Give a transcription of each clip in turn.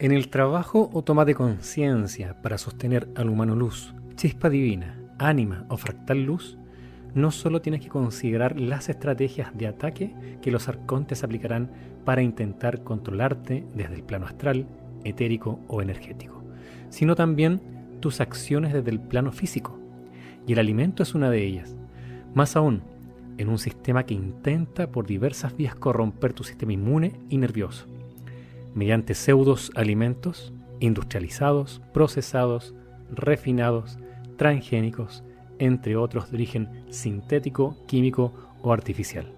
En el trabajo o toma de conciencia para sostener al humano luz, chispa divina, ánima o fractal luz, no solo tienes que considerar las estrategias de ataque que los arcontes aplicarán para intentar controlarte desde el plano astral, etérico o energético, sino también tus acciones desde el plano físico. Y el alimento es una de ellas. Más aún, en un sistema que intenta por diversas vías corromper tu sistema inmune y nervioso, mediante pseudos alimentos industrializados, procesados, refinados, transgénicos, entre otros de origen sintético, químico o artificial.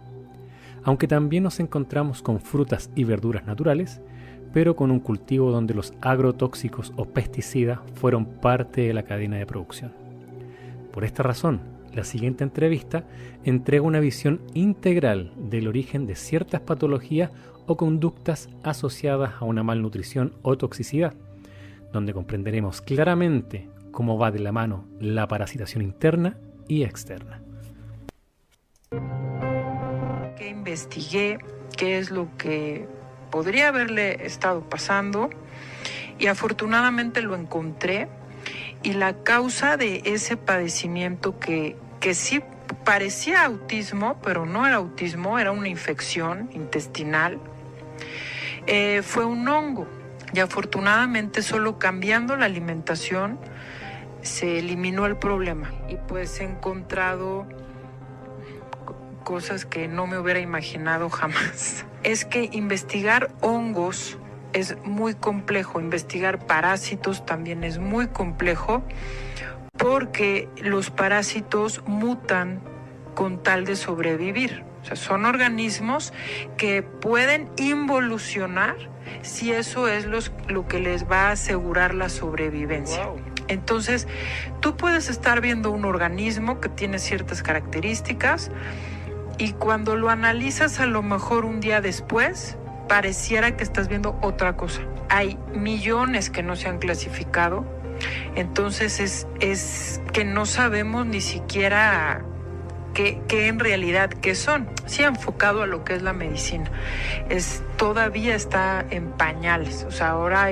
Aunque también nos encontramos con frutas y verduras naturales, pero con un cultivo donde los agrotóxicos o pesticidas fueron parte de la cadena de producción. Por esta razón, la siguiente entrevista entrega una visión integral del origen de ciertas patologías o conductas asociadas a una malnutrición o toxicidad, donde comprenderemos claramente cómo va de la mano la parasitación interna y externa. Que investigué qué es lo que podría haberle estado pasando y afortunadamente lo encontré, y la causa de ese padecimiento que sí parecía autismo, pero no era autismo, era una infección intestinal, fue un hongo, y afortunadamente solo cambiando la alimentación se eliminó el problema. Y pues he encontrado cosas que no me hubiera imaginado jamás. Es que investigar hongos es muy complejo, investigar parásitos también es muy complejo, porque los parásitos mutan con tal de sobrevivir. O sea, son organismos que pueden involucionar si eso es lo que les va a asegurar la sobrevivencia. Wow. Entonces, tú puedes estar viendo un organismo que tiene ciertas características y cuando lo analizas a lo mejor un día después, pareciera que estás viendo otra cosa. Hay millones que no se han clasificado, entonces es que no sabemos ni siquiera qué en realidad qué son. Sí, enfocado a lo que es la medicina, todavía está en pañales. O sea, ahora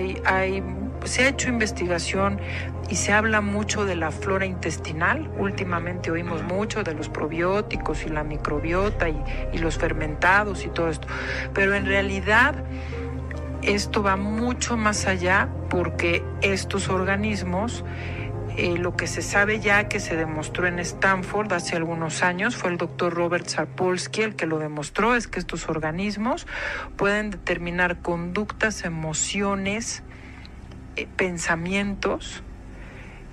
se ha hecho investigación y se habla mucho de la flora intestinal. Últimamente oímos mucho de los probióticos y la microbiota y los fermentados y todo esto. Pero en realidad esto va mucho más allá, porque estos organismos, lo que se sabe ya, que se demostró en Stanford hace algunos años, fue el doctor Robert Sapolsky el que lo demostró, es que estos organismos pueden determinar conductas, emociones, pensamientos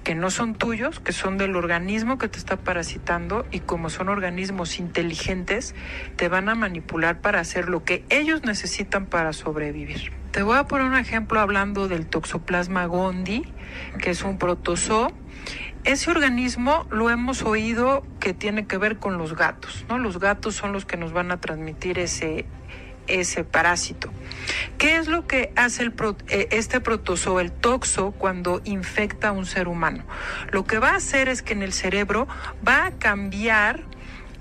que no son tuyos, que son del organismo que te está parasitando, y como son organismos inteligentes, te van a manipular para hacer lo que ellos necesitan para sobrevivir. Te voy a poner un ejemplo hablando del Toxoplasma gondii, que es un protozoo. Ese organismo lo hemos oído que tiene que ver con los gatos, ¿no? Los gatos son los que nos van a transmitir ese parásito. ¿Qué es lo que hace este protozoo, el toxo, cuando infecta a un ser humano? Lo que va a hacer es que en el cerebro va a cambiar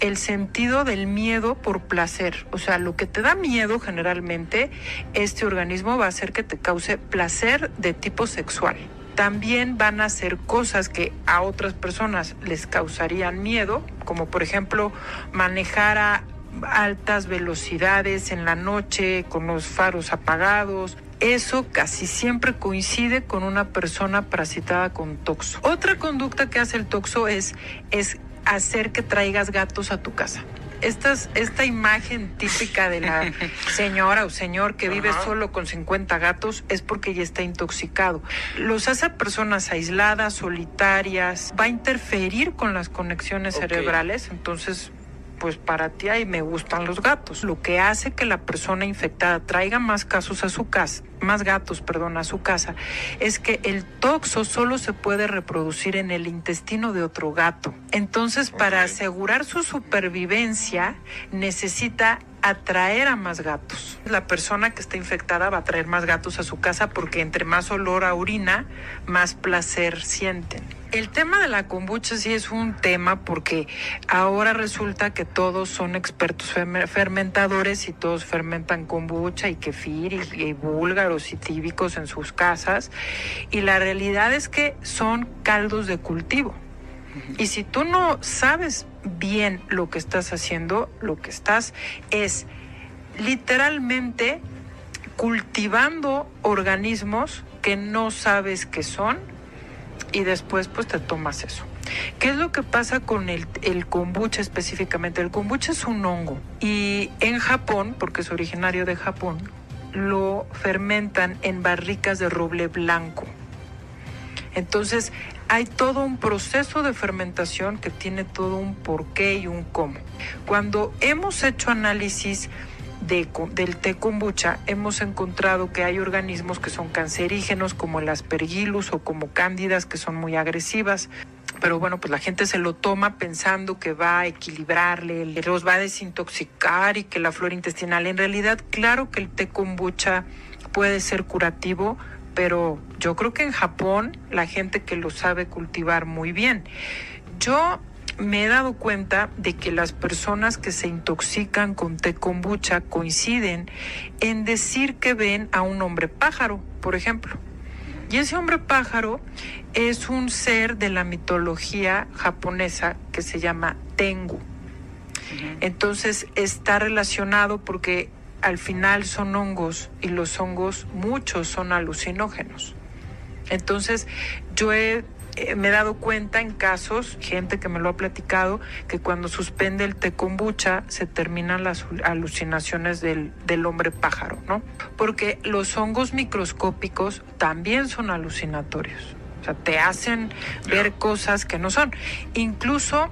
el sentido del miedo por placer. O sea, lo que te da miedo generalmente, este organismo va a hacer que te cause placer de tipo sexual. También van a hacer cosas que a otras personas les causarían miedo, como por ejemplo manejar a altas velocidades en la noche con los faros apagados. Eso casi siempre coincide con una persona parasitada con toxo. Otra conducta que hace el toxo es hacer que traigas gatos a tu casa. Esta imagen típica de la señora o señor que vive solo con 50 gatos es porque ya está intoxicado. Los hace personas aisladas, solitarias, va a interferir con las conexiones cerebrales, entonces pues para ti ahí me gustan los gatos. Lo que hace que la persona infectada traiga más gatos a su casa, es que el toxo solo se puede reproducir en el intestino de otro gato. Entonces, para asegurar su supervivencia, necesita atraer a más gatos. La persona que está infectada va a traer más gatos a su casa porque entre más olor a orina, más placer sienten. El tema de la kombucha sí es un tema porque ahora resulta que todos son expertos fermentadores y todos fermentan kombucha y kefir y búlgaros y tíbicos en sus casas, y la realidad es que son caldos de cultivo. Y si tú no sabes bien lo que estás haciendo, lo que estás es literalmente cultivando organismos que no sabes qué son, y después pues te tomas eso. ¿Qué es lo que pasa con el kombucha específicamente? El kombucha es un hongo y en Japón, porque es originario de Japón, lo fermentan en barricas de roble blanco. Entonces hay todo un proceso de fermentación que tiene todo un porqué y un cómo. Cuando hemos hecho análisis del té kombucha, hemos encontrado que hay organismos que son cancerígenos, como el aspergillus o como cándidas, que son muy agresivas. Pero bueno, pues la gente se lo toma pensando que va a equilibrarle, los va a desintoxicar y que la flora intestinal. En realidad, claro que el té kombucha puede ser curativo, pero yo creo que en Japón la gente que lo sabe cultivar muy bien. Yo me he dado cuenta de que las personas que se intoxican con té kombucha coinciden en decir que ven a un hombre pájaro, por ejemplo. Y ese hombre pájaro es un ser de la mitología japonesa que se llama Tengu. Entonces está relacionado porque al final son hongos, y los hongos muchos son alucinógenos. Entonces yo me he dado cuenta en casos, gente que me lo ha platicado, que cuando suspende el té kombucha se terminan las alucinaciones del hombre pájaro, ¿no? Porque los hongos microscópicos también son alucinatorios. O sea, te hacen ver cosas que no son. Incluso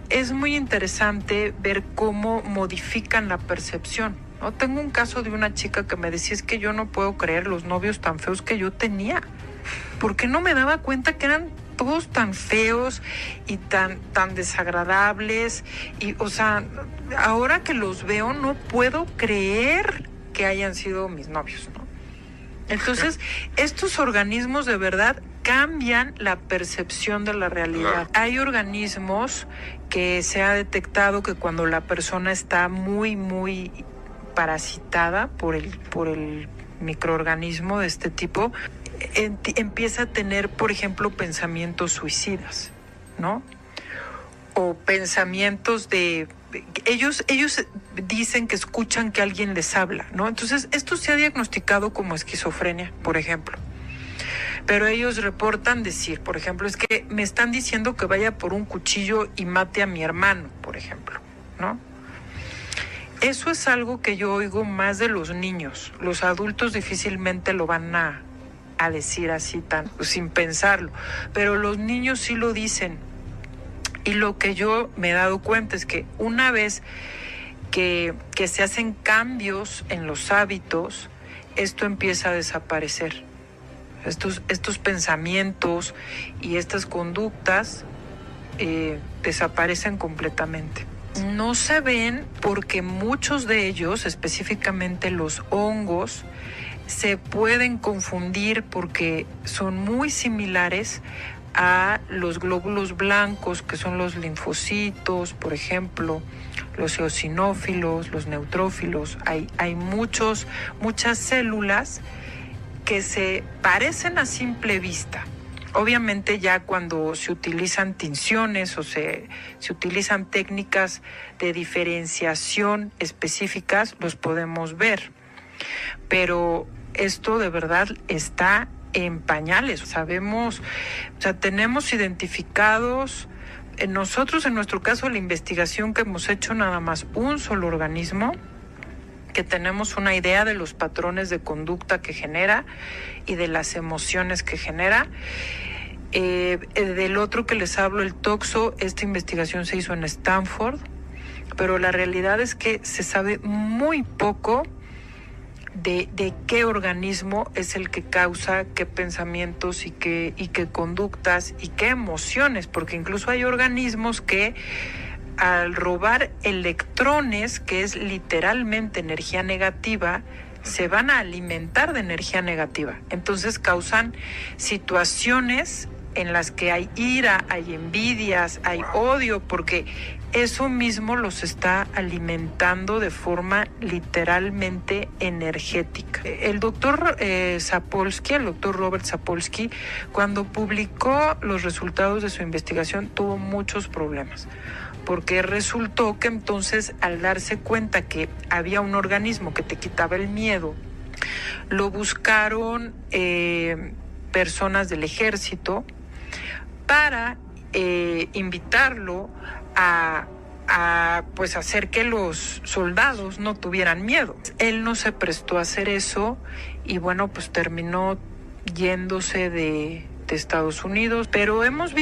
es muy interesante ver cómo modifican la percepción, ¿no? Tengo un caso de una chica que me decía, es que yo no puedo creer los novios tan feos que yo tenía. ¿Por qué no me daba cuenta que eran todos tan feos y tan desagradables? Y, o sea, ahora que los veo no puedo creer que hayan sido mis novios, ¿no? Entonces, estos organismos de verdad cambian la percepción de la realidad. Hay organismos que se ha detectado que cuando la persona está muy, muy parasitada por el microorganismo de este tipo, empieza a tener, por ejemplo, pensamientos suicidas, ¿no? O pensamientos de... Ellos dicen que escuchan que alguien les habla, ¿no? Entonces, esto se ha diagnosticado como esquizofrenia, por ejemplo. Pero ellos reportan decir, por ejemplo, es que me están diciendo que vaya por un cuchillo y mate a mi hermano, por ejemplo, ¿no? Eso es algo que yo oigo más de los niños. Los adultos difícilmente lo van a decir así sin pensarlo, pero los niños sí lo dicen. Y lo que yo me he dado cuenta es que una vez que se hacen cambios en los hábitos, esto empieza a desaparecer. Estos pensamientos y estas conductas desaparecen completamente. No se ven porque muchos de ellos, específicamente los hongos, se pueden confundir porque son muy similares a los glóbulos blancos, que son los linfocitos, por ejemplo, los eosinófilos, los neutrófilos. Hay muchas células que se parecen a simple vista. Obviamente ya cuando se utilizan tinciones o se utilizan técnicas de diferenciación específicas, los podemos ver. Pero esto de verdad está en pañales. Sabemos, o sea, tenemos identificados, nosotros en nuestro caso la investigación que hemos hecho nada más un solo organismo, que tenemos una idea de los patrones de conducta que genera y de las emociones que genera. Del otro que les hablo, el toxo, esta investigación se hizo en Stanford, pero la realidad es que se sabe muy poco de qué organismo es el que causa qué pensamientos y qué conductas y qué emociones, porque incluso hay organismos que al robar electrones, que es literalmente energía negativa, se van a alimentar de energía negativa. Entonces causan situaciones en las que hay ira, hay envidias, hay odio, porque eso mismo los está alimentando de forma literalmente energética. El doctor Sapolsky, el doctor Robert Sapolsky, cuando publicó los resultados de su investigación, tuvo muchos problemas, porque resultó que entonces, al darse cuenta que había un organismo que te quitaba el miedo, lo buscaron personas del ejército para invitarlo a pues hacer que los soldados no tuvieran miedo. Él no se prestó a hacer eso y bueno, pues terminó yéndose de Estados Unidos. Pero hemos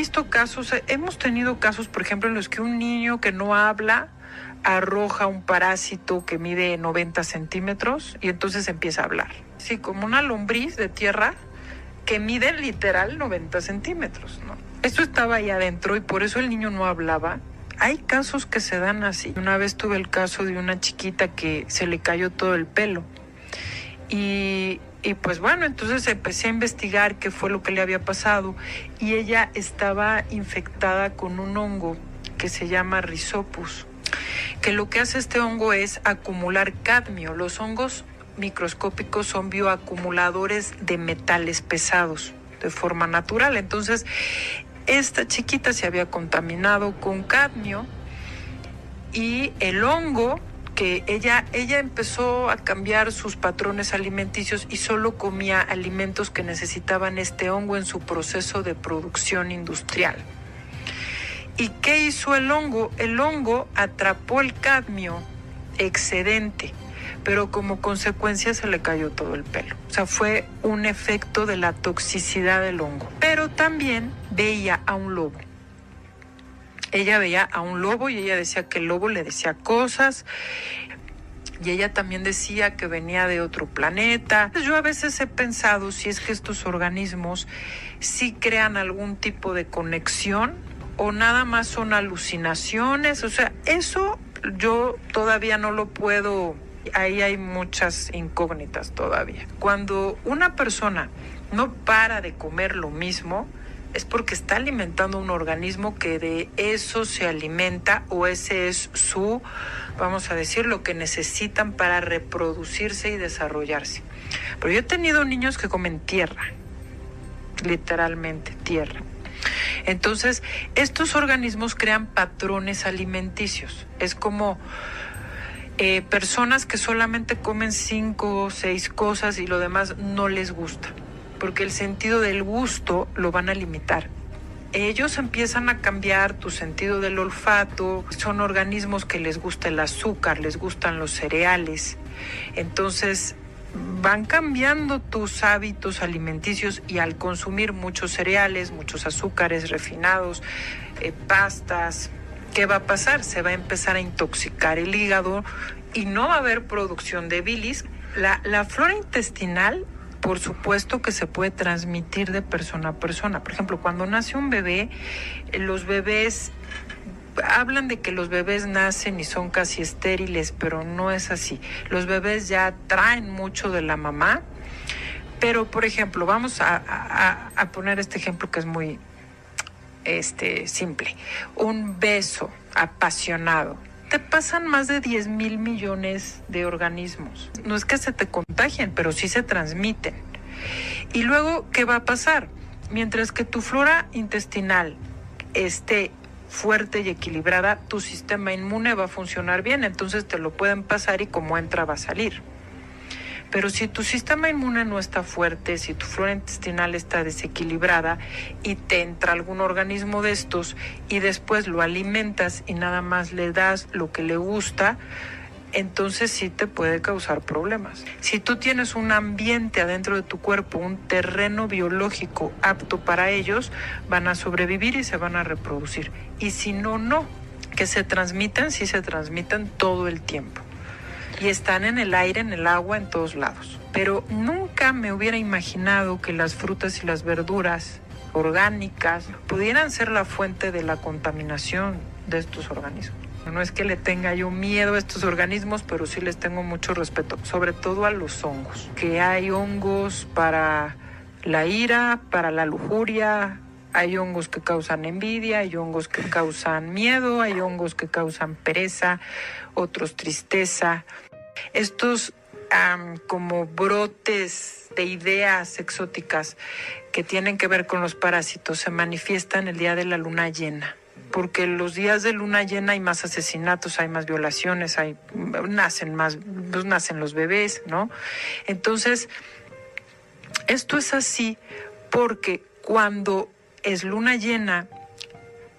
tenido casos, por ejemplo, en los que un niño que no habla arroja un parásito que mide 90 centímetros y entonces empieza a hablar. Sí, como una lombriz de tierra que mide literal 90 centímetros, ¿no? Esto estaba ahí adentro y por eso el niño no hablaba. Hay casos que se dan así. Una vez tuve el caso de una chiquita que se le cayó todo el pelo. Y pues bueno, entonces empecé a investigar qué fue lo que le había pasado. Y ella estaba infectada con un hongo que se llama Rhizopus, que lo que hace este hongo es acumular cadmio. Los hongos microscópicos son bioacumuladores de metales pesados de forma natural. Entonces, esta chiquita se había contaminado con cadmio y el hongo, que ella empezó a cambiar sus patrones alimenticios y solo comía alimentos que necesitaban este hongo en su proceso de producción industrial. ¿Y qué hizo el hongo? El hongo atrapó el cadmio excedente, pero como consecuencia se le cayó todo el pelo. O sea, fue un efecto de la toxicidad del hongo. Pero también veía a un lobo. Ella veía a un lobo y ella decía que el lobo le decía cosas. Y ella también decía que venía de otro planeta. Yo a veces he pensado si es que estos organismos sí crean algún tipo de conexión o nada más son alucinaciones. O sea, eso yo todavía no lo puedo. Ahí hay muchas incógnitas todavía. Cuando una persona no para de comer lo mismo, es porque está alimentando un organismo que de eso se alimenta, o ese es su, vamos a decir, lo que necesitan para reproducirse y desarrollarse. Pero yo he tenido niños que comen tierra, literalmente tierra. Entonces, estos organismos crean patrones alimenticios. Es como personas que solamente comen 5 o 6 cosas y lo demás no les gusta, porque el sentido del gusto lo van a limitar. Ellos empiezan a cambiar tu sentido del olfato. Son organismos que les gusta el azúcar, les gustan los cereales. Entonces van cambiando tus hábitos alimenticios y al consumir muchos cereales, muchos azúcares refinados, pastas, ¿qué va a pasar? Se va a empezar a intoxicar el hígado y no va a haber producción de bilis. La flora intestinal, por supuesto que se puede transmitir de persona a persona. Por ejemplo, cuando nace un bebé, los bebés hablan de que los bebés nacen y son casi estériles, pero no es así. Los bebés ya traen mucho de la mamá, pero por ejemplo, vamos a poner este ejemplo que es muy simple. Un beso apasionado. Te pasan más de 10,000 millones de organismos. No es que se te contagien, pero sí se transmiten. Y luego, ¿qué va a pasar? Mientras que tu flora intestinal esté fuerte y equilibrada, tu sistema inmune va a funcionar bien, entonces te lo pueden pasar y como entra va a salir. Pero si tu sistema inmune no está fuerte, si tu flora intestinal está desequilibrada y te entra algún organismo de estos y después lo alimentas y nada más le das lo que le gusta, entonces sí te puede causar problemas. Si tú tienes un ambiente adentro de tu cuerpo, un terreno biológico apto para ellos, van a sobrevivir y se van a reproducir. Y si no, no. Que se transmiten, sí se transmiten todo el tiempo. Y están en el aire, en el agua, en todos lados. Pero nunca me hubiera imaginado que las frutas y las verduras orgánicas pudieran ser la fuente de la contaminación de estos organismos. No es que le tenga yo miedo a estos organismos, pero sí les tengo mucho respeto, sobre todo a los hongos. Que hay hongos para la ira, para la lujuria, Hay hongos que causan envidia, hay hongos que causan miedo, hay hongos que causan pereza, otros tristeza. Estos como brotes de ideas exóticas que tienen que ver con los parásitos se manifiestan el día de la luna llena, porque los días de luna llena hay más asesinatos, hay más violaciones, nacen los bebés, ¿no? Entonces, esto es así porque cuando es luna llena,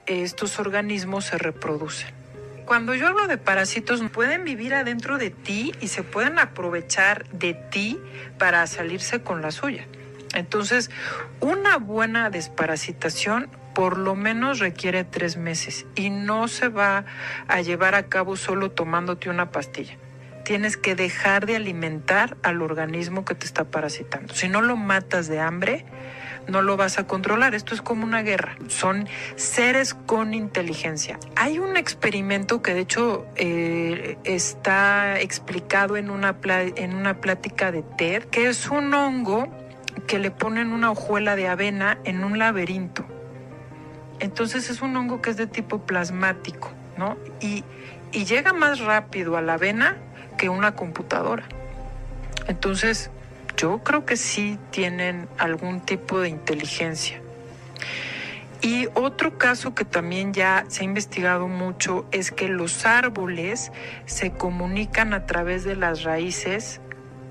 estos organismos se reproducen. Cuando yo hablo de parásitos, pueden vivir adentro de ti y se pueden aprovechar de ti para salirse con la suya. Entonces, una buena desparasitación por lo menos requiere 3 meses y no se va a llevar a cabo solo tomándote una pastilla. Tienes que dejar de alimentar al organismo que te está parasitando. Si no lo matas de hambre, no lo vas a controlar. Esto es como una guerra. Son seres con inteligencia. Hay un experimento que de hecho está explicado en una plática de TED, que es un hongo que le ponen una hojuela de avena en un laberinto. Entonces es un hongo que es de tipo plasmático, ¿no? Y llega más rápido a la avena que una computadora. Entonces, yo creo que sí tienen algún tipo de inteligencia. Y otro caso que también ya se ha investigado mucho es que los árboles se comunican a través de las raíces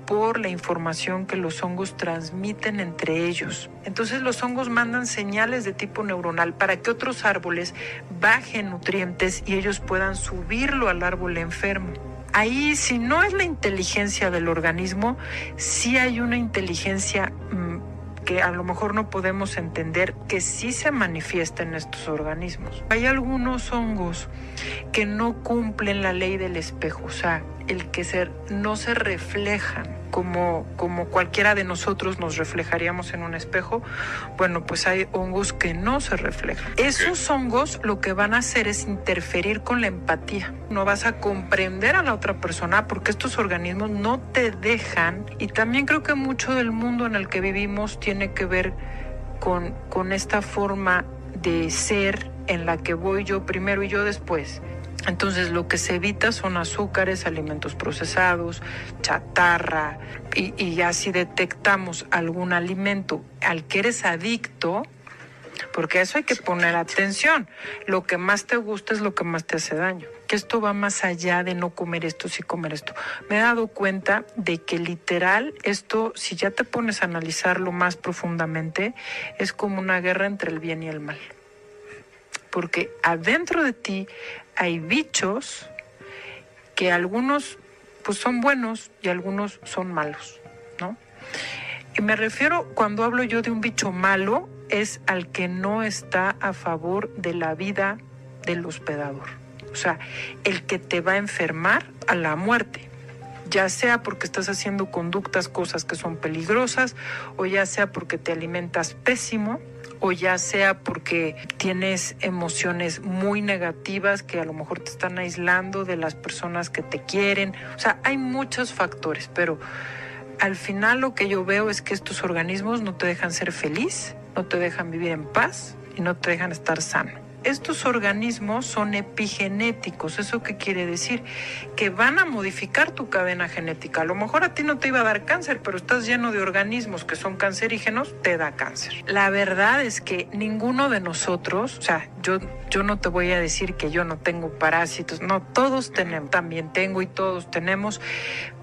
por la información que los hongos transmiten entre ellos. Entonces los hongos mandan señales de tipo neuronal para que otros árboles bajen nutrientes y ellos puedan subirlo al árbol enfermo. Ahí, si no es la inteligencia del organismo, sí hay una inteligencia que a lo mejor no podemos entender, que sí se manifiesta en estos organismos. Hay algunos hongos que no cumplen la ley del espejo, o sea, no se reflejan como cualquiera de nosotros nos reflejaríamos en un espejo. Bueno, pues hay hongos que no se reflejan. Esos hongos lo que van a hacer es interferir con la empatía. No vas a comprender a la otra persona porque estos organismos no te dejan. Y también creo que mucho del mundo en el que vivimos tiene que ver con esta forma de ser en la que voy yo primero y yo después. Entonces lo que se evita son azúcares, alimentos procesados, chatarra, y ya si detectamos algún alimento al que eres adicto, porque a eso hay que poner atención. Lo que más te gusta es lo que más te hace daño. Que esto va más allá de no comer esto, sí comer esto. Me he dado cuenta de que literal esto, si ya te pones a analizarlo más profundamente, es como una guerra entre el bien y el mal. Porque adentro de ti hay bichos que algunos pues son buenos y algunos son malos, ¿no? Y me refiero, cuando hablo yo de un bicho malo, es al que no está a favor de la vida del hospedador. O sea, el que te va a enfermar a la muerte. Ya sea porque estás haciendo cosas que son peligrosas, o ya sea porque te alimentas pésimo, o ya sea porque tienes emociones muy negativas que a lo mejor te están aislando de las personas que te quieren. O sea, hay muchos factores, pero al final lo que yo veo es que estos organismos no te dejan ser feliz, no te dejan vivir en paz y no te dejan estar sano. Estos organismos son epigenéticos. ¿Eso qué quiere decir? Que van a modificar tu cadena genética. A lo mejor a ti no te iba a dar cáncer, pero estás lleno de organismos que son cancerígenos, te da cáncer. La verdad es que ninguno de nosotros, o sea, yo no te voy a decir que yo no tengo parásitos, no, todos tenemos, también tengo y todos tenemos,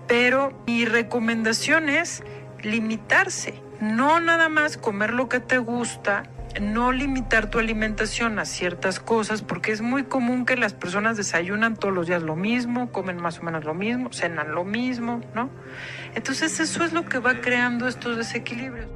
pero mi recomendación es limitarse. No nada más comer lo que te gusta, no limitar tu alimentación a ciertas cosas, porque es muy común que las personas desayunan todos los días lo mismo, comen más o menos lo mismo, cenan lo mismo, ¿no? Entonces eso es lo que va creando estos desequilibrios.